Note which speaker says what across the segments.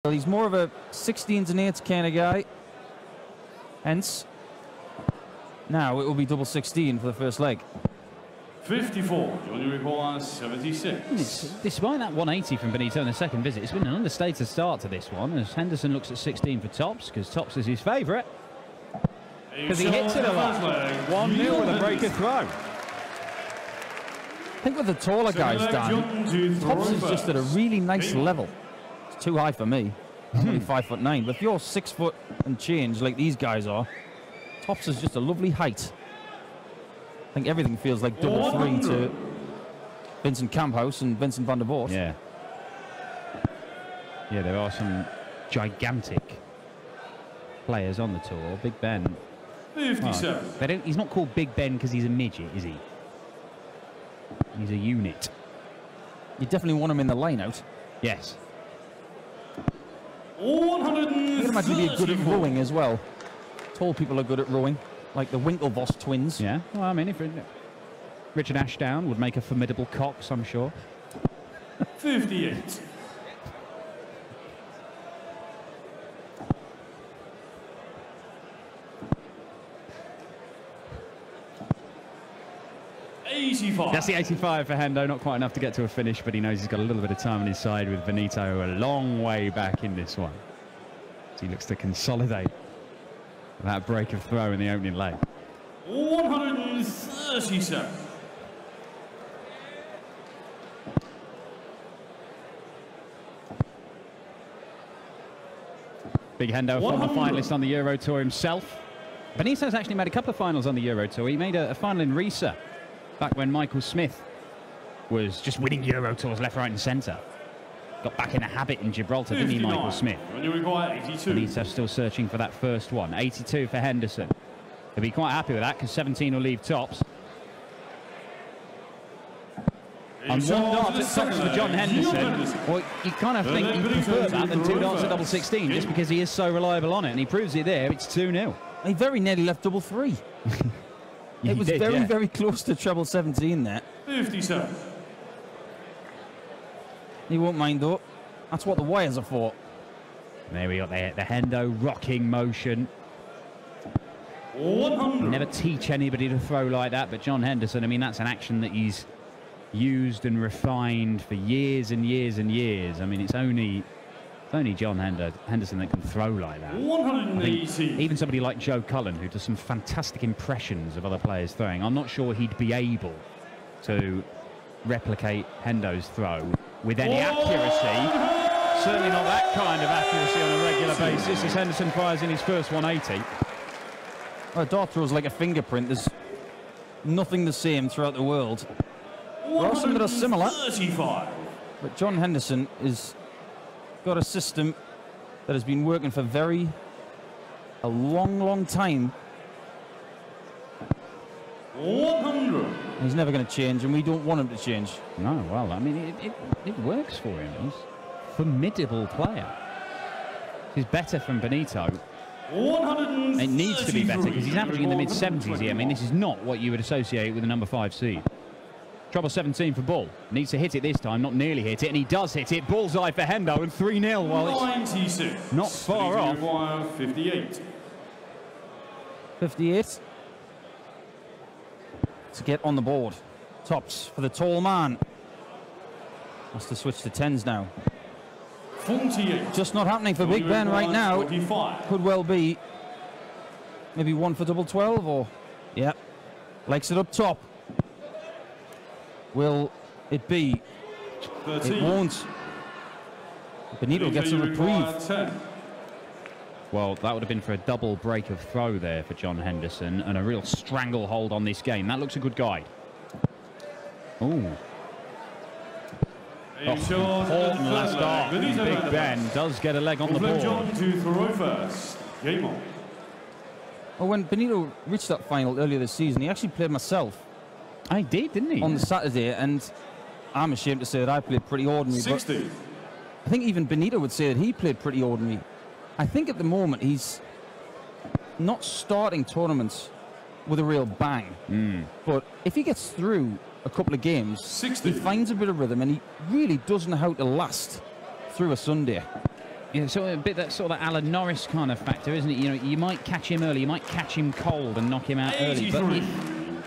Speaker 1: Well, he's more of a 16s and 8s kind of guy. Hence, now it will be double 16 for the first leg.
Speaker 2: 54, Junior requires 76.
Speaker 3: Despite that 180 from Benito in the second visit, it's been an understated start to this one as Henderson looks at 16 for Tops, because Tops is his favourite. Because he hits it a lot. 1-0 with a break of throw.
Speaker 1: I think with the taller guys, Dan, Tops is just at a really nice level. It's too high for me. I'm only 5'9", but if you're 6 foot and change like these guys are, Tops is just a lovely height. I think everything feels like double 3 to Vincent Kamphuis and Vincent van der Voort.
Speaker 3: Yeah. Yeah, there are some gigantic players on the tour. Big Ben.
Speaker 2: 57.
Speaker 3: He's not called Big Ben because he's a midget, is he? He's a unit.
Speaker 1: You definitely want him in the line-out.
Speaker 3: Yes.
Speaker 2: 134.
Speaker 1: You can imagine he'd be good at rowing as well. Tall people are good at rowing, like the Winklevoss twins.
Speaker 3: Yeah, well, I mean, if Richard Ashdown would make a formidable cox, I'm sure.
Speaker 2: 58.
Speaker 3: That's the 85 for Hendo. Not quite enough to get to a finish, but he knows he's got a little bit of time on his side with Benito a long way back in this one. So he looks to consolidate that break of throw in the opening leg.
Speaker 2: 137.
Speaker 3: Big Hendo, former finalist on the Euro Tour himself. Benito's actually made a couple of finals on the Euro Tour. He made a final in Riesa back when Michael Smith was just winning Euro Tours left, right and centre. Got back in a habit in Gibraltar, didn't he, Michael Smith? Benito still searching for that first one. 82 for Henderson. He'll be quite happy with that because 17 will leave Tops. And 1 dart at Tops for John Henderson. Well, you kind of think you prefer that than 2 darts at double 16 just because he is so reliable on it, and he proves it there. It's 2-0.
Speaker 1: He very nearly left double 3. It was very close to treble 17 there.
Speaker 2: 57.
Speaker 1: He won't mind though. That's what the wires are for.
Speaker 3: There we got the Hendo rocking motion.
Speaker 2: 100.
Speaker 3: You never teach anybody to throw like that, but John Henderson, I mean, that's an action that he's used and refined for years and years and years. I mean, it's only John Henderson that can throw like that.
Speaker 2: 180.
Speaker 3: Even somebody like Joe Cullen, who does some fantastic impressions of other players throwing, I'm not sure he'd be able to replicate Hendo's throw with any accuracy. Certainly not that kind of accuracy on a regular basis as Henderson fires in his first 180.
Speaker 1: Well, a dart throw is like a fingerprint. There's nothing the same throughout the world. There are some that are similar.
Speaker 2: 35.
Speaker 1: But John Henderson has got a system that has been working for a long time.
Speaker 2: 100.
Speaker 1: He's never going to change, and we don't want him to change.
Speaker 3: No, well, I mean, it works for him. He's a formidable player. He's better from Benito.
Speaker 2: 133.
Speaker 3: It needs to be better because he's averaging in the mid-70s here. I mean, this is not what you would associate with a number 5 seed. Trouble 17 for Bull. Needs to hit it this time, not nearly hit it, and he does hit it. Bullseye for Hendo, and 3-0. Well, it's
Speaker 2: 96.
Speaker 3: not far off.
Speaker 2: 58.
Speaker 1: 58. To get on the board. Tops for the tall man. Has to switch to 10s now.
Speaker 2: 48.
Speaker 1: Just not happening for Big Ben right now.
Speaker 2: 45.
Speaker 1: Could well be maybe 1 for double 12 or... Yeah. Likes it up top. Will it be?
Speaker 2: 13.
Speaker 1: It won't. Benito gets a reprieve.
Speaker 2: 10.
Speaker 3: Well, that would have been for a double break of throw there for John Henderson and a real stranglehold on this game. That looks a good guide. Ooh. Important last start. Big Ben does get a leg on the board.
Speaker 2: John to throw first. Game on.
Speaker 1: Well, when Benito reached that final earlier this season, he actually played myself.
Speaker 3: I did, didn't he?
Speaker 1: On the Saturday, and I'm ashamed to say that I played pretty ordinary.
Speaker 2: 60.
Speaker 1: But I think even Benito would say that he played pretty ordinary. I think at the moment he's not starting tournaments with a real bang. But if he gets through a couple of games,
Speaker 2: 60.
Speaker 1: he finds a bit of rhythm, and he really does know how to last through a Sunday.
Speaker 3: Yeah, so a bit that sort of Alan Norris kind of factor, isn't it? You know, you might catch him early, you might catch him cold and knock him out early, but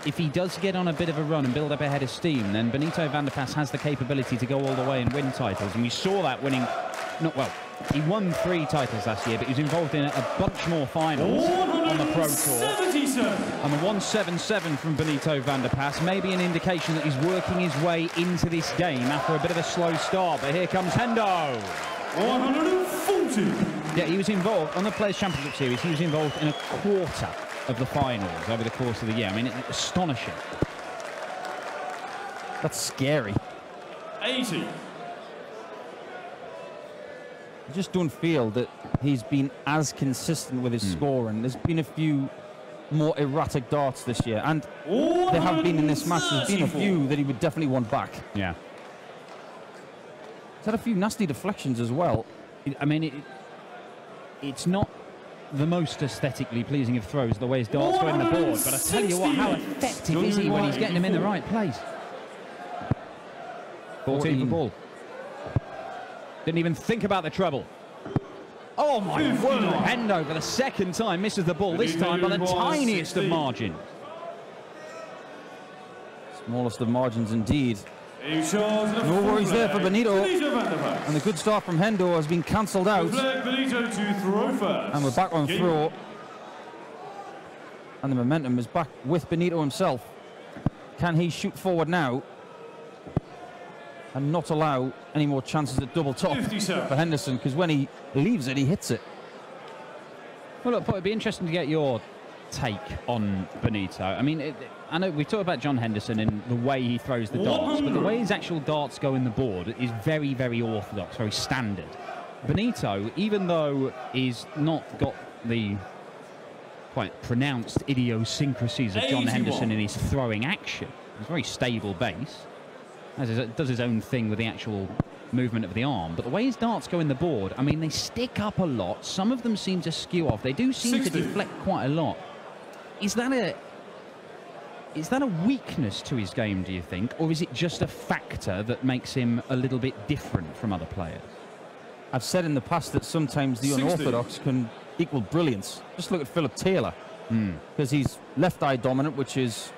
Speaker 3: if he does get on a bit of a run and build up a head of steam, then Benito van der Pas has the capability to go all the way and win titles. And we saw that winning, he won 3 titles last year, but he was involved in a bunch more finals on the Pro Tour. And the 177 from Benito van der Pas may be an indication that he's working his way into this game after a bit of a slow start. But here comes Hendo.
Speaker 2: 140.
Speaker 3: Yeah, he was involved on the Players' Championship Series. He was involved in a quarter of the finals over the course of the year. I mean, it's astonishing.
Speaker 1: That's scary.
Speaker 2: 80.
Speaker 1: I just don't feel that he's been as consistent with his scoring. There's been a few more erratic darts this year, and there have been in this match. There's been a few that he would definitely want back.
Speaker 3: Yeah.
Speaker 1: He's had a few nasty deflections as well.
Speaker 3: I mean, it's not the most aesthetically pleasing of throws, the way his darts go in the board, but I tell you what, how effective is he when he's getting them in the right place? 14 for ball. Didn't even think about the treble. Oh my word! Hendo for the second time misses the ball, this time by the tiniest of margins.
Speaker 1: Smallest of margins indeed.
Speaker 2: No
Speaker 1: worries there for Benito. And the good start from Hendo has been cancelled out. And we're back on throw. And the momentum is back with Benito himself. Can he shoot forward now and not allow any more chances at double top for Henderson? Because when he leaves it, he hits it.
Speaker 3: Well, look, it'd be interesting to get your take on Benito. I mean, I know we talked about John Henderson and the way he throws the darts, but the way his actual darts go in the board is very, very orthodox, very standard. Benito, even though he's not got the quite pronounced idiosyncrasies of John Henderson in his throwing action, he's a very stable base, does his own thing with the actual movement of the arm, but the way his darts go in the board, I mean, they stick up a lot. Some of them seem to skew off. They do seem to deflect quite a lot. Is that a weakness to his game, do you think, or is it just a factor that makes him a little bit different from other players?
Speaker 1: I've said in the past that sometimes the unorthodox can equal brilliance. Just look at Philip Taylor, because he's left-eye dominant, which is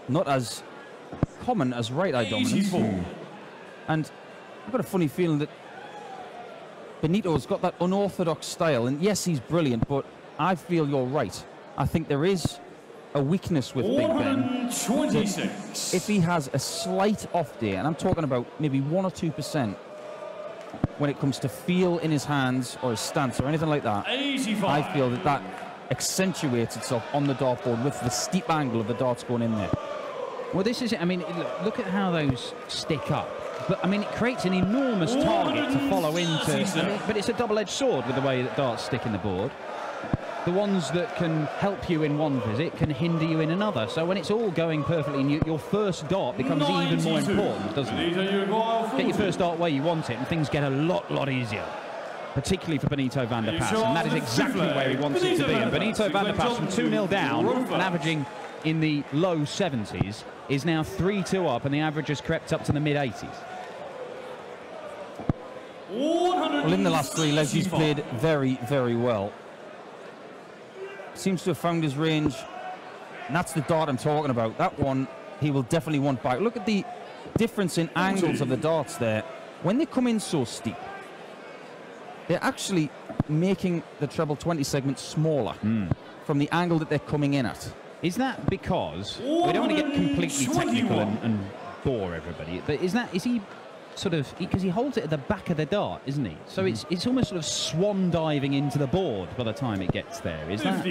Speaker 1: not as common as right-eye dominance. And I've got a funny feeling that Benito's got that unorthodox style, and yes, he's brilliant, but I feel you're right. I think there is a weakness with Big Ben. If he has a slight off day, and I'm talking about maybe 1 or 2% when it comes to feel in his hands or his stance or anything like that,
Speaker 2: 85.
Speaker 1: I feel that that accentuates itself on the dartboard with the steep angle of the darts going in there.
Speaker 3: Well, this is it. I mean, look at how those stick up. But, I mean, it creates an enormous target to follow into. But it's a double-edged sword with the way that darts stick in the board. The ones that can help you in one visit can hinder you in another. So when it's all going perfectly, your first dart becomes even more important, doesn't it? Get your first dart where you want it, and things get a lot easier. Particularly for Benito van der Pas. And that is exactly where he wants it to be. And Benito van der Pas from 2-0 down and averaging in the low 70s is now 3-2 up, and the average has crept up to the mid-80s.
Speaker 1: Well, in the last 3 legs, he's played very, very well. Seems to have found his range, and that's the dart I'm talking about. That one he will definitely want back. Look at the difference in angles of the darts there. When they come in so steep, they're actually making the treble 20 segment smaller from the angle that they're coming in at.
Speaker 3: Is that because, we don't want to get completely technical and bore everybody, but is he sort of, because he holds it at the back of the dart, isn't he? So it's almost sort of swan diving into the board by the time it gets there, is that?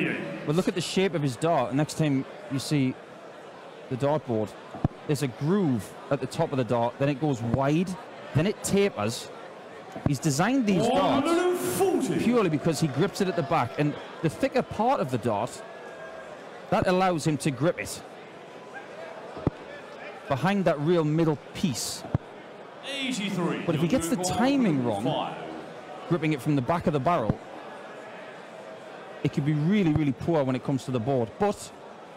Speaker 1: Well, look at the shape of his dart. Next time you see the dartboard, there's a groove at the top of the dart, then it goes wide, then it tapers. He's designed these darts purely because he grips it at the back, and the thicker part of the dart, that allows him to grip it behind that real middle piece.
Speaker 2: 83.
Speaker 1: But if he gets the timing wrong, gripping it from the back of the barrel, it could be really, really poor when it comes to the board. But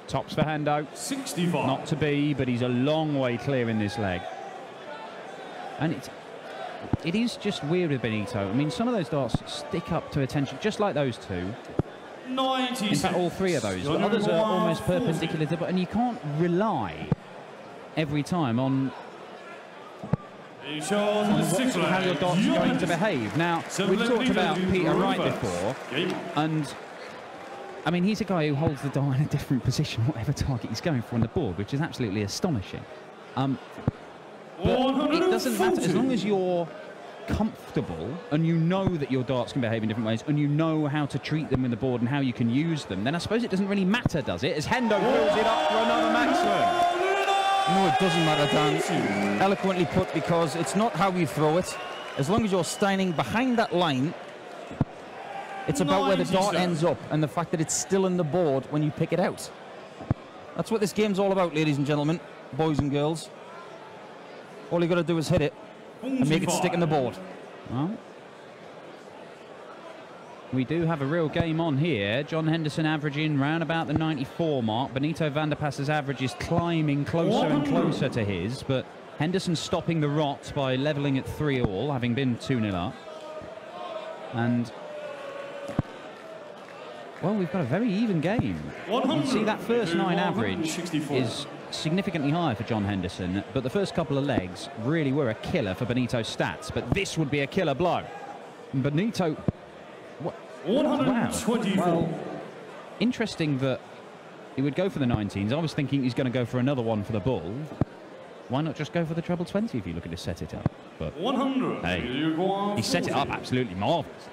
Speaker 3: tops for Hendo.
Speaker 2: 65.
Speaker 3: Not to be, but he's a long way clear in this leg. And it's it is just weird with Benito. I mean, some of those darts stick up to attention, just like those two.
Speaker 2: 96.
Speaker 3: In fact, all three of those. But others are almost perpendicular to, and you can't rely every time on how your darts are going to behave. Now, we've talked about Peter Wright before, and I mean, he's a guy who holds the dart in a different position, whatever target he's going for on the board, which is absolutely astonishing. But it doesn't matter, as long as you're comfortable and you know that your darts can behave in different ways and you know how to treat them in the board and how you can use them, then I suppose it doesn't really matter, does it? As Hendo fills it up for another maximum.
Speaker 1: No, it doesn't matter, Dan. Eloquently put, because it's not how you throw it. As long as you're standing behind that line, it's about where the dart ends up and the fact that it's still in the board when you pick it out. That's what this game's all about, ladies and gentlemen, boys and girls. All you got to do is hit it and make it stick in the board.
Speaker 3: Well, we do have a real game on here. John Henderson averaging round about the 94 mark. Benito van der Pas's average is climbing closer and closer to his, but Henderson stopping the rot by levelling at 3-all, having been 2-0 up. And well, we've got a very even game. You can see that first 9 average is significantly higher for John Henderson, but the first couple of legs really were a killer for Benito's stats. But this would be a killer blow. Benito... Wow. Well, interesting that he would go for the 19s. I was thinking he's going to go for another one for the bull. Why not just go for the treble 20 if you look at to set it up? But
Speaker 2: 100.
Speaker 3: Hey, he set it up absolutely marvellous.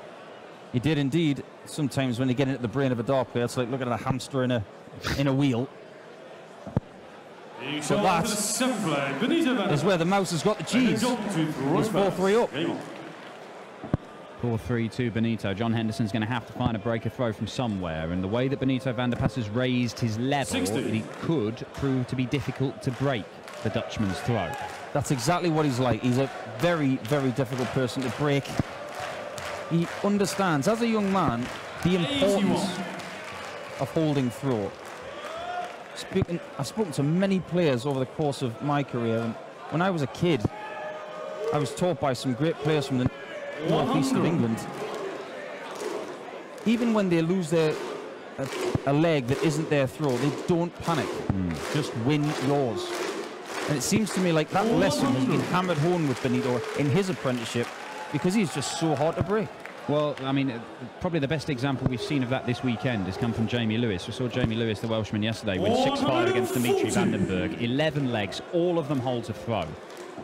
Speaker 1: He did indeed. Sometimes when you get into the brain of a dart player, it's like looking at a hamster in a wheel. So that is where the mouse has got the cheese. He's 4-3 up.
Speaker 3: 4-3 to Benito. John Henderson's going to have to find a breaker throw from somewhere, and the way that Benito van der Pas has raised his level, it could prove to be difficult to break the Dutchman's throw.
Speaker 1: That's exactly what he's like. He's a very, very difficult person to break. He understands, as a young man, the importance of holding throw. I've spoken to many players over the course of my career, and when I was a kid, I was taught by some great players from the northeast of England. Even when they lose a leg that isn't their throw, they don't panic. Just win yours. And it seems to me like that lesson has been hammered home with Benito in his apprenticeship, because he's just so hard to break.
Speaker 3: Well, I mean, probably the best example we've seen of that this weekend has come from Jamie Lewis. We saw Jamie Lewis, the Welshman, yesterday win 6-5 against Dimitri Vandenberg. 11 legs, all of them holds a throw.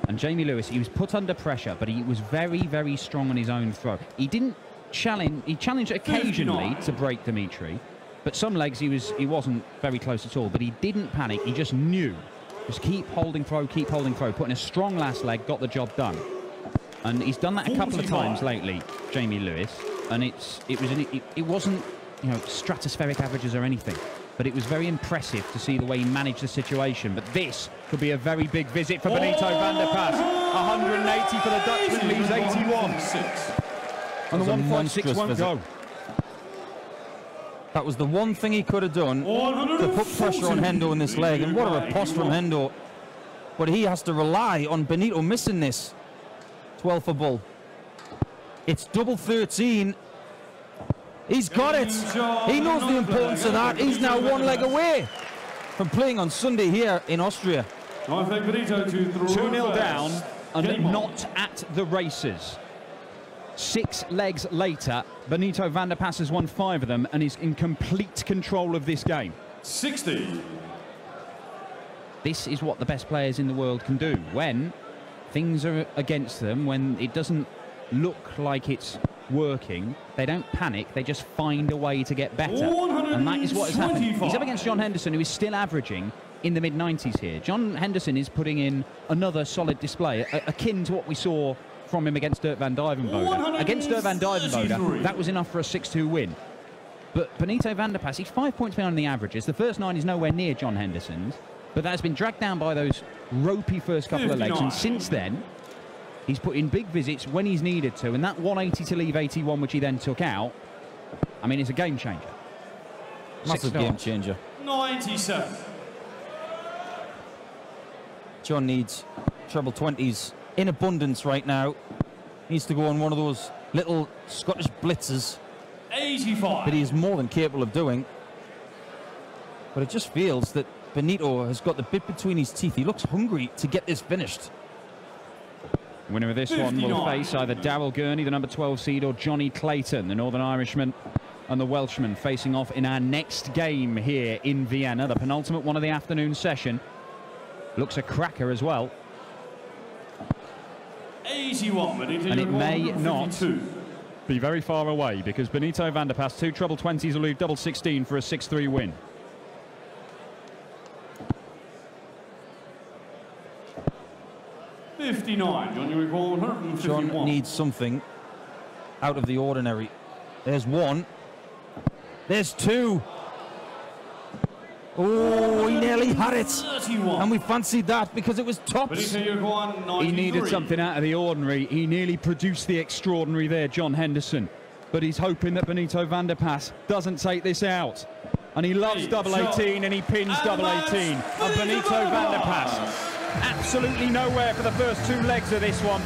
Speaker 3: And Jamie Lewis, he was put under pressure, but he was very, very strong on his own throw. He didn't challenge, he challenged occasionally to break Dimitri, but some legs he wasn't very close at all. But he didn't panic, he just knew. Just keep holding throw, putting a strong last leg, got the job done. And he's done that a couple of times lately, Jamie Lewis, and it wasn't, you know, stratospheric averages or anything, but it was very impressive to see the way he managed the situation. But this could be a very big visit for Benito van der Pas. 180 for the Dutchman, leaves 81. And the 1.6 won't go.
Speaker 1: That was the one thing he could have done to put pressure on Hendo in this leg, and what a riposte from Hendo. But he has to rely on Benito missing this. 12 for bull. It's double 13. He's got it. He knows the importance of that. He's now one leg away from playing on Sunday here in Austria.
Speaker 3: 2-0 down and not at the races. 6 legs later, Benito van der Pas has won 5 of them and is in complete control of this game.
Speaker 2: 60.
Speaker 3: This is what the best players in the world can do when things are against them, when it doesn't look like it's working. They don't panic, they just find a way to get better. And that is what has happened. He's up against John Henderson, who is still averaging in the mid-90s here. John Henderson is putting in another solid display, akin to what we saw from him against Dirk van Duijvenbode. Against Dirk van Duijvenbode, that was enough for a 6-2 win. But Benito van der Pas, he's 5 points behind the averages. The first 9 is nowhere near John Henderson's, but that has been dragged down by those ropey first couple of legs. And since then, he's put in big visits when he's needed to. And that 180 to leave 81, which he then took out, I mean, it's a game changer.
Speaker 1: Massive game changer.
Speaker 2: 97.
Speaker 1: John needs treble 20s in abundance right now. Needs to go on one of those little Scottish blitzes
Speaker 2: 85.
Speaker 1: that he is more than capable of doing. But it just feels that Benito has got the bit between his teeth. He looks hungry to get this finished.
Speaker 3: Winner of this
Speaker 2: 59.
Speaker 3: one will face either Darrell Gurney, the number 12 seed, or Johnny Clayton, the Northern Irishman and the Welshman, facing off in our next game here in Vienna, the penultimate one of the afternoon session. Looks a cracker as well.
Speaker 2: 81. Benito
Speaker 3: And it may
Speaker 2: Uruguayan,
Speaker 3: not
Speaker 2: 52.
Speaker 3: be very far away, because Benito van der Pas, 2 treble 20s, will leave double 16 for a 6-3 win.
Speaker 2: $59. John Uruguayan, 151.
Speaker 1: John needs something out of the ordinary. There's one. There's two. Oh, he nearly had it.
Speaker 2: 31.
Speaker 1: And we fancied that because it was tops.
Speaker 2: Benito Uruguayan, 93.
Speaker 3: He needed something out of the ordinary. He nearly produced the extraordinary there, John Henderson. But he's hoping that Benito van der Pas doesn't take this out. And he loves double 18, and he pins double 18. And Benito van der Pas absolutely nowhere for the first 2 legs of this one.